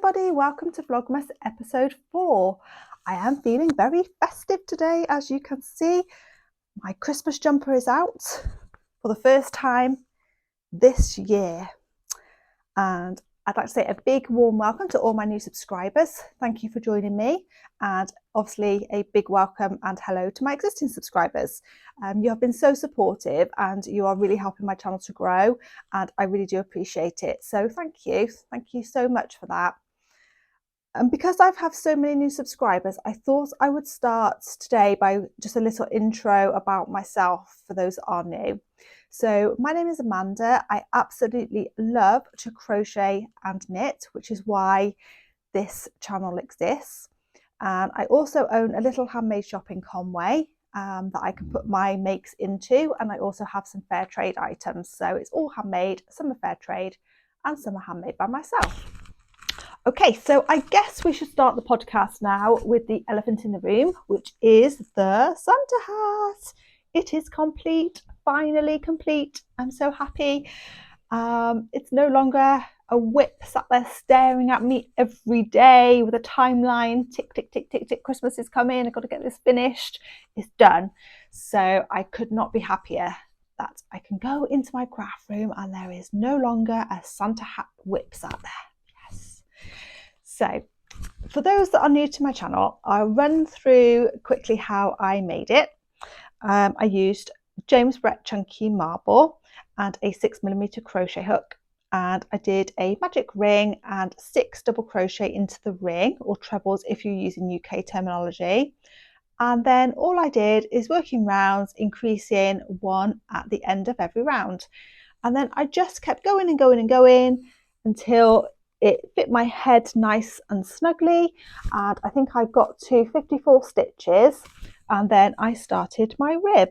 everybody, welcome to Vlogmas episode 4. I am feeling very festive today. As you can see, my Christmas jumper is out for the first time this year. And I'd like to say a big warm welcome to all my new subscribers. Thank you for joining me, and obviously a big welcome and hello to my existing subscribers. You have been so supportive and you are really helping my channel to grow, and I really do appreciate it. So thank you so much for that. And because I've had so many new subscribers, I thought I would start today by just a little intro about myself for those that are new. So my name is Amanda. I absolutely love to crochet and knit, which is why this channel exists. And I also own a little handmade shop in Conway that I can put my makes into, and I also have some fair trade items. So it's all handmade, some are fair trade and some are handmade by myself. Okay, so I guess we should start the podcast now with the elephant in the room, which is the Santa hat. It is complete, finally complete. I'm so happy. It's no longer a whip sat there staring at me every day with a timeline. Tick, tick, tick, tick, tick. Christmas is coming. I've got to get this finished. It's done. So I could not be happier that I can go into my craft room and there is no longer a Santa hat whip sat there. Yes. So for those that are new to my channel, I'll run through quickly how I made it. I used James Brett Chunky Marble and a 6mm crochet hook, and I did a magic ring and 6 double crochet into the ring, or trebles if you're using UK terminology. And then all I did is working rounds, increasing 1 at the end of every round. And then I just kept going and going and going until it fit my head nice and snugly. And I think I got to 54 stitches, and then I started my rib.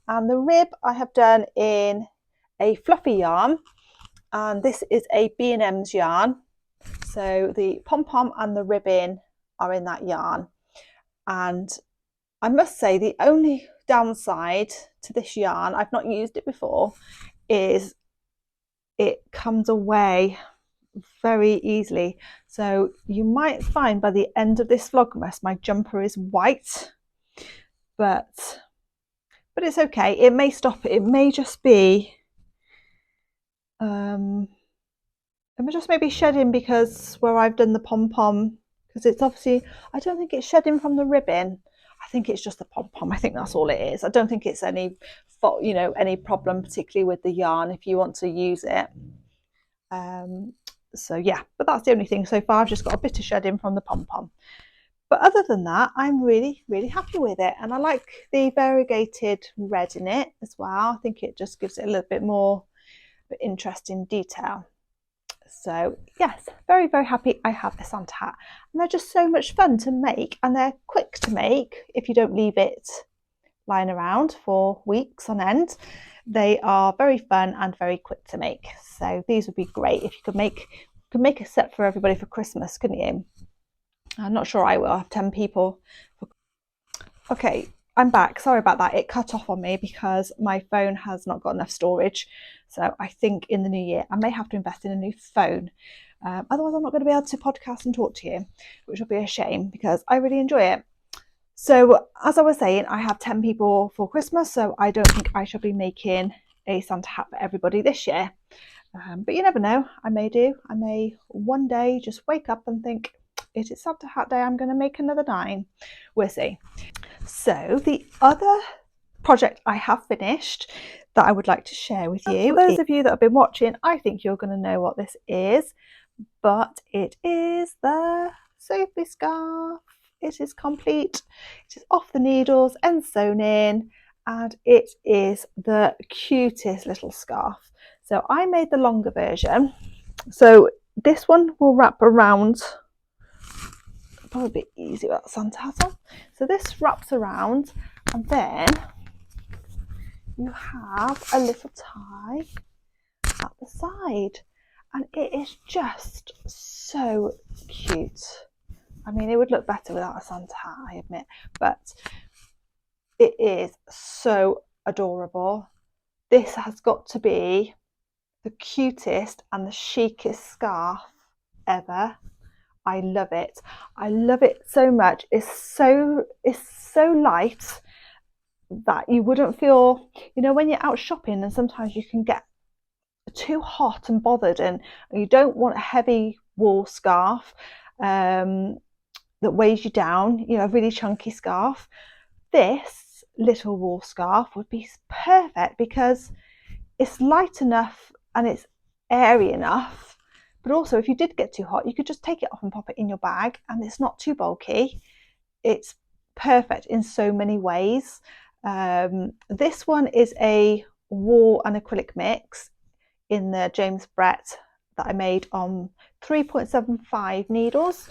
And the rib I have done in a fluffy yarn, and this is a B&M's yarn. So the pom-pom and the ribbon are in that yarn. And I must say the only downside to this yarn, I've not used it before, is it comes away very easily. So you might find by the end of this Vlogmas my jumper is white, but it's okay. It may stop it. It may just be maybe shedding because where I've done the pom-pom, because it's obviously, I don't think it's shedding from the ribbon. I think it's just the pom-pom. I think that's all it is. I don't think it's any fault, any problem particularly with the yarn if you want to use it. So yeah, but that's the only thing so far. I've just got a bit of shedding from the pom-pom. But other than that, I'm really, really happy with it. And I like the variegated red in it as well. I think it just gives it a little bit more interesting detail. So yes, very, very happy I have a Santa hat. And they're just so much fun to make, and they're quick to make if you don't leave it lying around for weeks on end. They are very fun and very quick to make. So these would be great if you could make a set for everybody for Christmas, couldn't you? I'm not sure I will. I have 10 people. Okay, I'm back. Sorry about that. It cut off on me because my phone has not got enough storage. So I think in the new year, I may have to invest in a new phone. Otherwise, I'm not going to be able to podcast and talk to you, which will be a shame because I really enjoy it. So as I was saying, I have 10 people for Christmas, so I don't think I shall be making a Santa hat for everybody this year. But you never know. I may do. I may one day just wake up and think, it is Santa hat day, I'm going to make another 9. We'll see. So the other project I have finished that I would like to share with you, for those of you that have been watching, I think you're going to know what this is, but it is the Sophie scarf. It is complete. It is off the needles and sewn in, and it is the cutest little scarf. So I made the longer version. So this one will wrap around, probably a bit easy without Santa hat on. So this wraps around, and then you have a little tie at the side, and it is just so cute. I mean, it would look better without a Santa hat, I admit, but it is so adorable. This has got to be the cutest and the chicest scarf ever. I love it. I love it so much. It's so light that you wouldn't feel, you know, when you're out shopping and sometimes you can get too hot and bothered and you don't want a heavy wool scarf that weighs you down, you know, a really chunky scarf. This little wool scarf would be perfect because it's light enough and it's airy enough, but also if you did get too hot, you could just take it off and pop it in your bag, and it's not too bulky. It's perfect in so many ways. This one is a wool and acrylic mix in the James Brett that I made on 3.75 needles.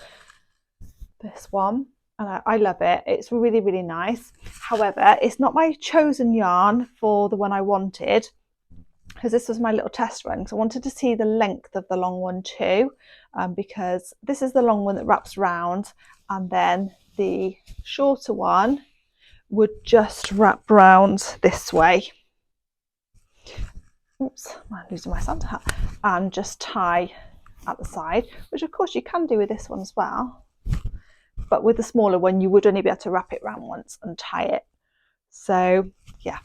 This one, and I love it. It's really, really nice. However, it's not my chosen yarn for the one I wanted, because this was my little test run. So I wanted to see the length of the long one too, because this is the long one that wraps round, and then the shorter one would just wrap round this way. Oops, I'm losing my Santa hat. And just tie at the side, which of course you can do with this one as well. But with the smaller one, you would only be able to wrap it round once and tie it. So yeah,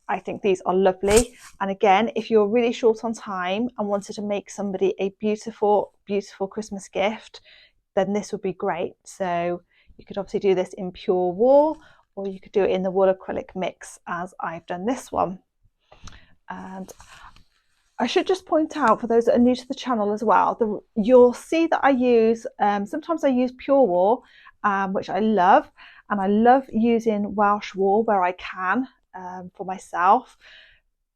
I think these are lovely. And again, if you're really short on time and wanted to make somebody a beautiful, beautiful Christmas gift, then this would be great. So you could obviously do this in pure wool, or you could do it in the wool acrylic mix as I've done this one. And I should just point out for those that are new to the channel as well, you'll see that I use, sometimes I use pure wool, which I love, and I love using Welsh wool where I can for myself.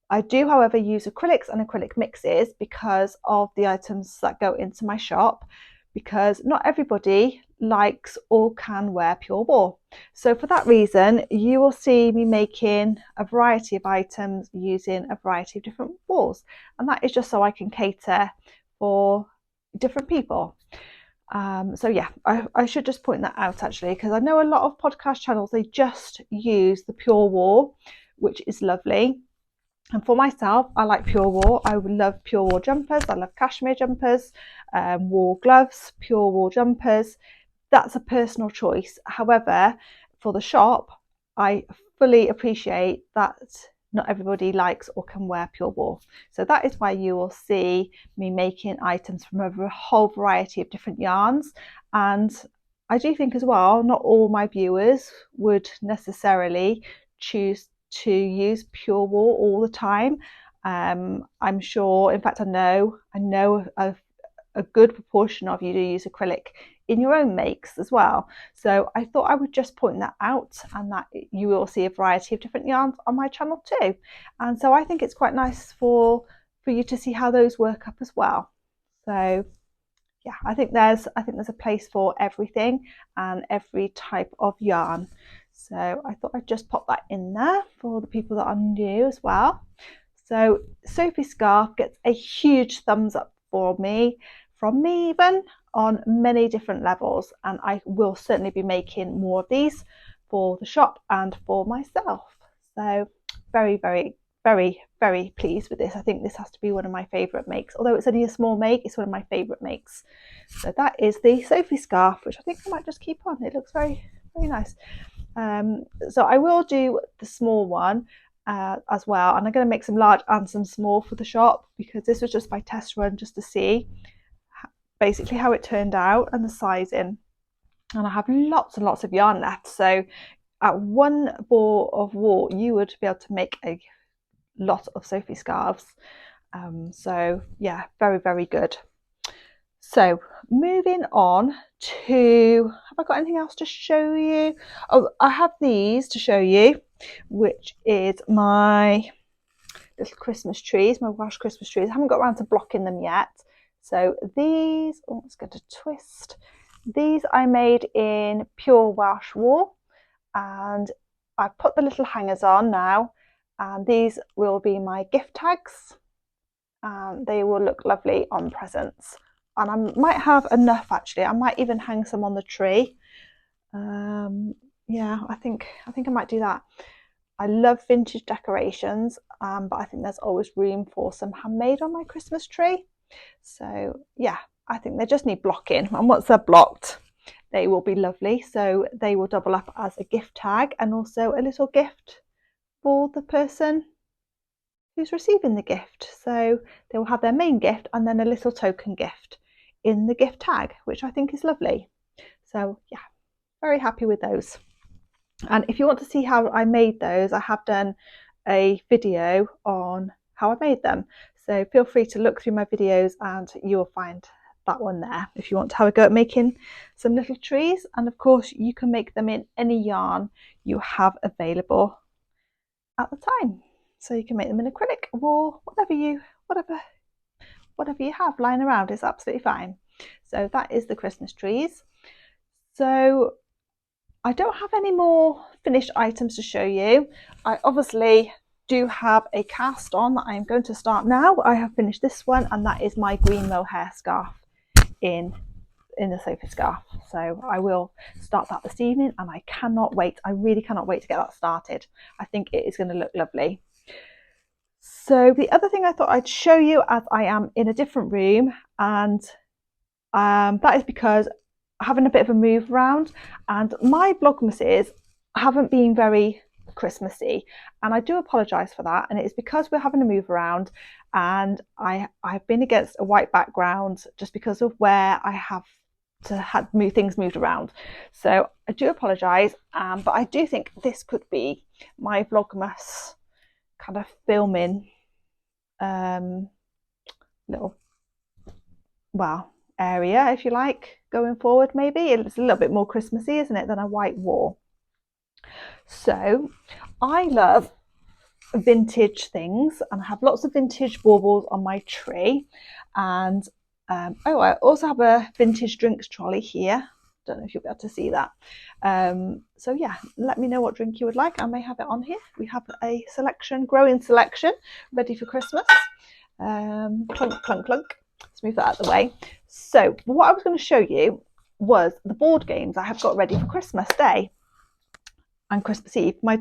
I do, however, use acrylics and acrylic mixes because of the items that go into my shop, because not everybody likes or can wear pure wool. So for that reason, you will see me making a variety of items using a variety of different wools, and that is just so I can cater for different people. So yeah, I should just point that out actually, because I know a lot of podcast channels, they just use the pure wool, which is lovely. And for myself, I like pure wool. I would love pure wool jumpers. I love cashmere jumpers, wool gloves, pure wool jumpers. That's a personal choice. However, for the shop, I fully appreciate that not everybody likes or can wear pure wool. So that is why you will see me making items from a whole variety of different yarns. And I do think as well, not all my viewers would necessarily choose to use pure wool all the time. I'm sure, in fact, I know a good proportion of you do use acrylic in your own makes as well. So I thought I would just point that out, and that you will see a variety of different yarns on my channel too. And so I think it's quite nice for you to see how those work up as well. So yeah, I think there's a place for everything and every type of yarn. So I thought I'd just pop that in there for the people that are new as well. So Sophie scarf gets a huge thumbs up from me even, on many different levels, and I will certainly be making more of these for the shop and for myself. So very, very, very, very pleased with this. I think this has to be one of my favourite makes. Although it's only a small make, it's one of my favourite makes. So that is the Sophie scarf, which I think I might just keep on. It looks very, very nice. So I will do the small one as well, and I'm going to make some large and some small for the shop, because this was just my test run just to see basically how it turned out and the sizing. And I have lots and lots of yarn left, so at one ball of wool you would be able to make a lot of Sophie scarves. So yeah, very, very good. So moving on to, have I got anything else to show you? Oh, I have these to show you, which is my little Christmas trees, my Welsh Christmas trees. I haven't got around to blocking them yet. So these, oh, it's going to twist. These I made in pure Welsh wool, and I've put the little hangers on now, and these will be my gift tags, and they will look lovely on presents. And I might have enough actually. I might even hang some on the tree. Yeah, I think I might do that. I love vintage decorations, but I think there's always room for some handmade on my Christmas tree. So yeah, I think they just need blocking, and once they're blocked they will be lovely. So they will double up as a gift tag and also a little gift for the person who's receiving the gift. So they will have their main gift and then a little token gift in the gift tag, which I think is lovely. So yeah, very happy with those. And if you want to see how I made those, I have done a video on how I made them. So feel free to look through my videos and you'll find that one there if you want to have a go at making some little trees. And of course you can make them in any yarn you have available at the time. So you can make them in acrylic or whatever you have lying around is absolutely fine. So that is the Christmas trees. So I don't have any more finished items to show you. I obviously do have a cast on that I am going to start now. I have finished this one, and that is my green mohair scarf in the Sophie scarf. So I will start that this evening, and I cannot wait. I really cannot wait to get that started. I think it is going to look lovely. So the other thing I thought I'd show you, as I am in a different room, and that is because having a bit of a move around, and my Vlogmases haven't been very Christmassy, and I do apologise for that. And it is because we're having a move around, and I've been against a white background just because of where I have to have things moved around. So I do apologise, but I do think this could be my Vlogmas kind of filming little, well, area, if you like, going forward. Maybe it's a little bit more Christmassy, isn't it, than a white wall. So I love vintage things, and I have lots of vintage baubles on my tree. And oh, I also have a vintage drinks trolley here. Don't know if you'll be able to see that. So yeah, let me know what drink you would like. I may have it on here. We have a selection, growing selection, ready for Christmas. Clunk, clunk, clunk. Let's move that out of the way. So what I was going to show you was the board games I have got ready for Christmas Day and Christmas Eve. My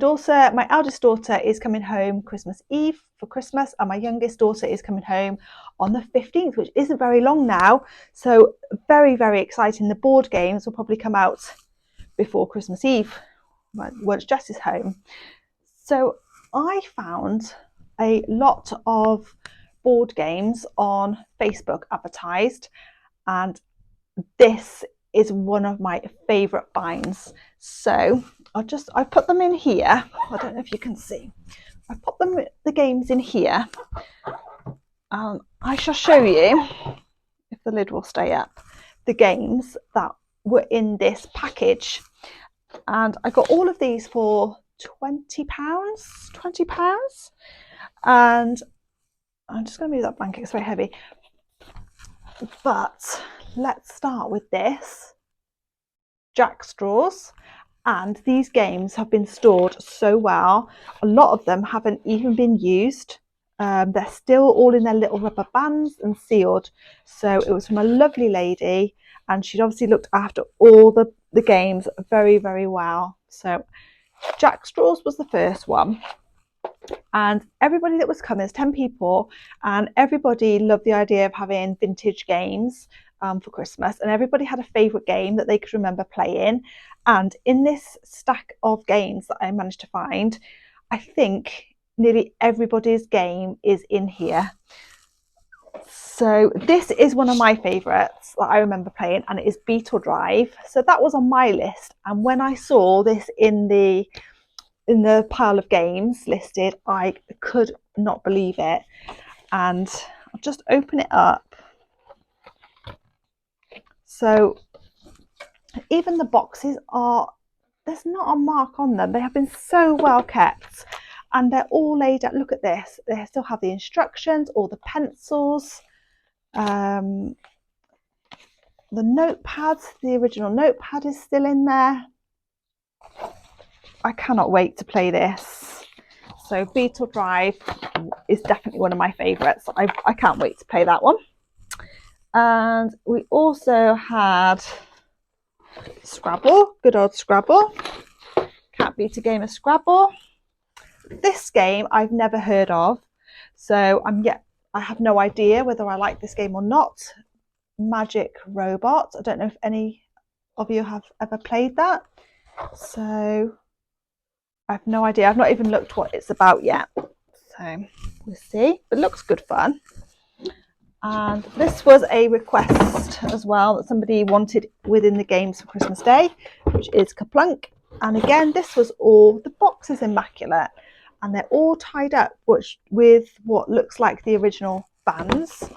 eldest daughter is coming home Christmas Eve for Christmas, and my youngest daughter is coming home on the 15th, which isn't very long now. So very, very exciting. The board games will probably come out before Christmas Eve once Jess is home. So I found a lot of board games on Facebook advertised, and this is one of my favorite finds. So I put them in here. I don't know if you can see. I put the games in here. I shall show you, if the lid will stay up, the games that were in this package. And I got all of these for £20. And I'm just going to move that blanket, it's very heavy. But let's start with this Jack Straws. And these games have been stored so well. A lot of them haven't even been used. They're still all in their little rubber bands and sealed. So it was from a lovely lady, and she'd obviously looked after all the games very, very well. So Jack Straws was the first one. And everybody that was coming, there's 10 people, and everybody loved the idea of having vintage games for Christmas, and everybody had a favourite game that they could remember playing. And in this stack of games that I managed to find, I think nearly everybody's game is in here. So this is one of my favourites that I remember playing, and it is Beetle Drive. So that was on my list, and when I saw this in the pile of games listed, I could not believe it. And I'll just open it up. So even the boxes there's not a mark on them. They have been so well kept, and they're all laid out. Look at this. They still have the instructions, all the pencils, the notepads. The original notepad is still in there. I cannot wait to play this. So Beetle Drive is definitely one of my favourites. I can't wait to play that one. And we also had Scrabble, good old Scrabble. Can't beat a game of Scrabble. This game I've never heard of, so I have no idea whether I like this game or not. Magic Robot. I don't know if any of you have ever played that, so I have no idea. I've not even looked what it's about yet, so we'll see. But it looks good fun. And this was a request as well that somebody wanted within the games for Christmas Day, which is Kaplunk. And again, this was all, the box is immaculate and they're all tied up with what looks like the original bands.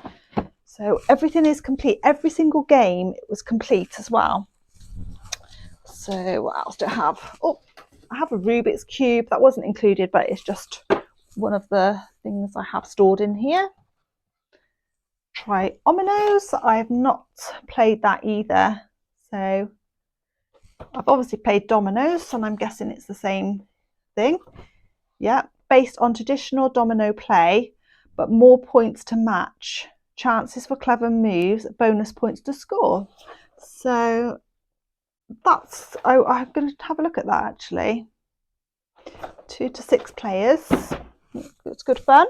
So everything is complete. Every single game was complete as well. So what else do I have? Oh, I have a Rubik's Cube. That wasn't included, but it's just one of the things I have stored in here. Try Ominoes. I have not played that either. So I've obviously played Dominoes, and I'm guessing it's the same thing. Yeah, based on traditional domino play, but more points to match. Chances for clever moves, bonus points to score. So that's, I'm going to have a look at that actually. 2 to 6 players. It's good fun.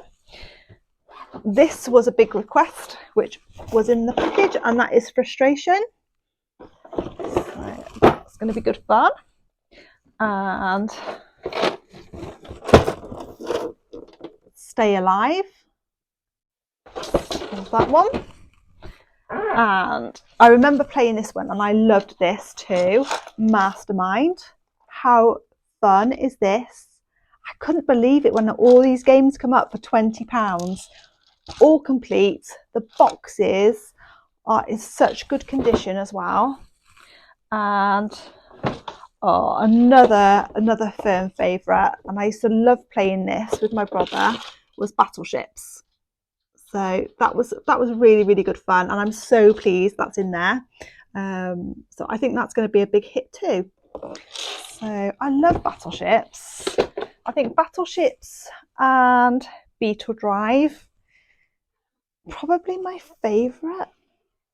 This was a big request, which was in the package, and that is Frustration. So that's going to be good fun. And Stay Alive. There's that one. And I remember playing this one and I loved this too. Mastermind. How fun is this? I couldn't believe it when all these games come up for £20, all complete. The boxes are in such good condition as well. And oh, another firm favourite, and I used to love playing this with my brother, was Battleships. So that was really, really good fun, and I'm so pleased that's in there. So I think that's going to be a big hit too. So I love Battleships. I think Battleships and Beetle Drive, probably my favourite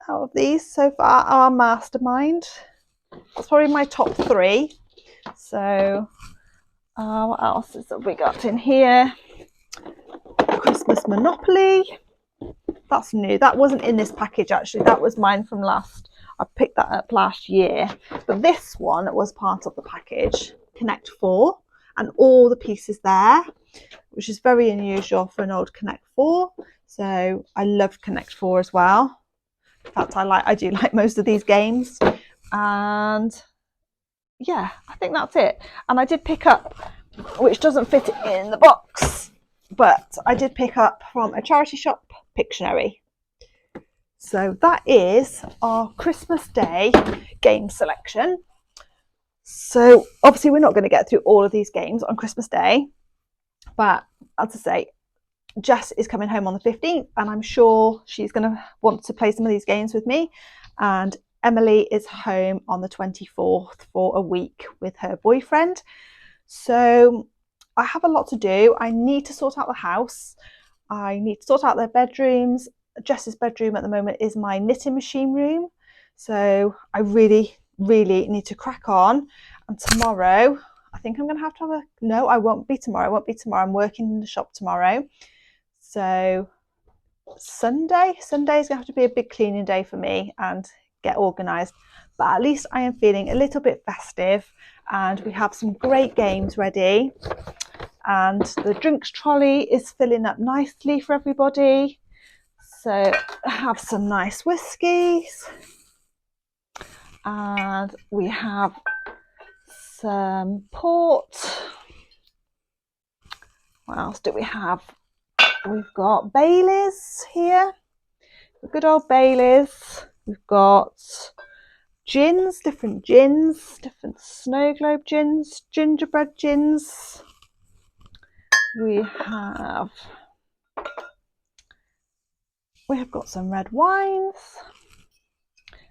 out of these so far, are Mastermind. That's probably my top 3. So what else have we got in here? Christmas Monopoly. That's new. That wasn't in this package actually. That was mine from I picked that up last year. But this one was part of the package. Connect 4, and all the pieces there, which is very unusual for an old Connect 4. So I loved Connect 4 as well. In fact, I do like most of these games. And yeah, I think that's it. And I did pick up, which doesn't fit in the box, but I did pick up from a charity shop, Pictionary. So that is our Christmas Day game selection. So obviously we're not going to get through all of these games on Christmas Day, but as I say, Jess is coming home on the 15th, and I'm sure she's going to want to play some of these games with me. And Emily is home on the 24th for a week with her boyfriend. So I have a lot to do. I need to sort out the house. I need to sort out their bedrooms. Jess's bedroom at the moment is my knitting machine room. So I really, really need to crack on. And tomorrow, I think I'm going to have no, I won't be tomorrow. I'm working in the shop tomorrow. So Sunday is going to have to be a big cleaning day for me and get organised. But at least I am feeling a little bit festive, and we have some great games ready. And the drinks trolley is filling up nicely for everybody. So I have some nice whiskies. And we have some port. What else do we have? We've got Baileys here. Good old Baileys. We've got gins, different snow globe gins, gingerbread gins. We have got some red wines.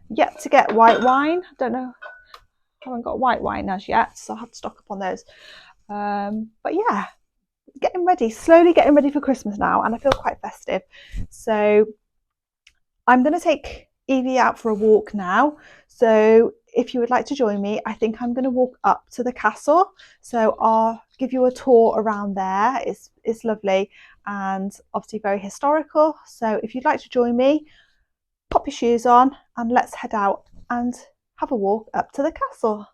Yet to get white wine. I don't know. I haven't got white wine as yet, so I'll have to stock up on those. But yeah, slowly getting ready for Christmas now, and I feel quite festive. So I'm going to take Evie out for a walk now. So if you would like to join me, I think I'm going to walk up to the castle. So I'll give you a tour around there. It's lovely and obviously very historical. So if you'd like to join me, pop your shoes on and let's head out and have a walk up to the castle.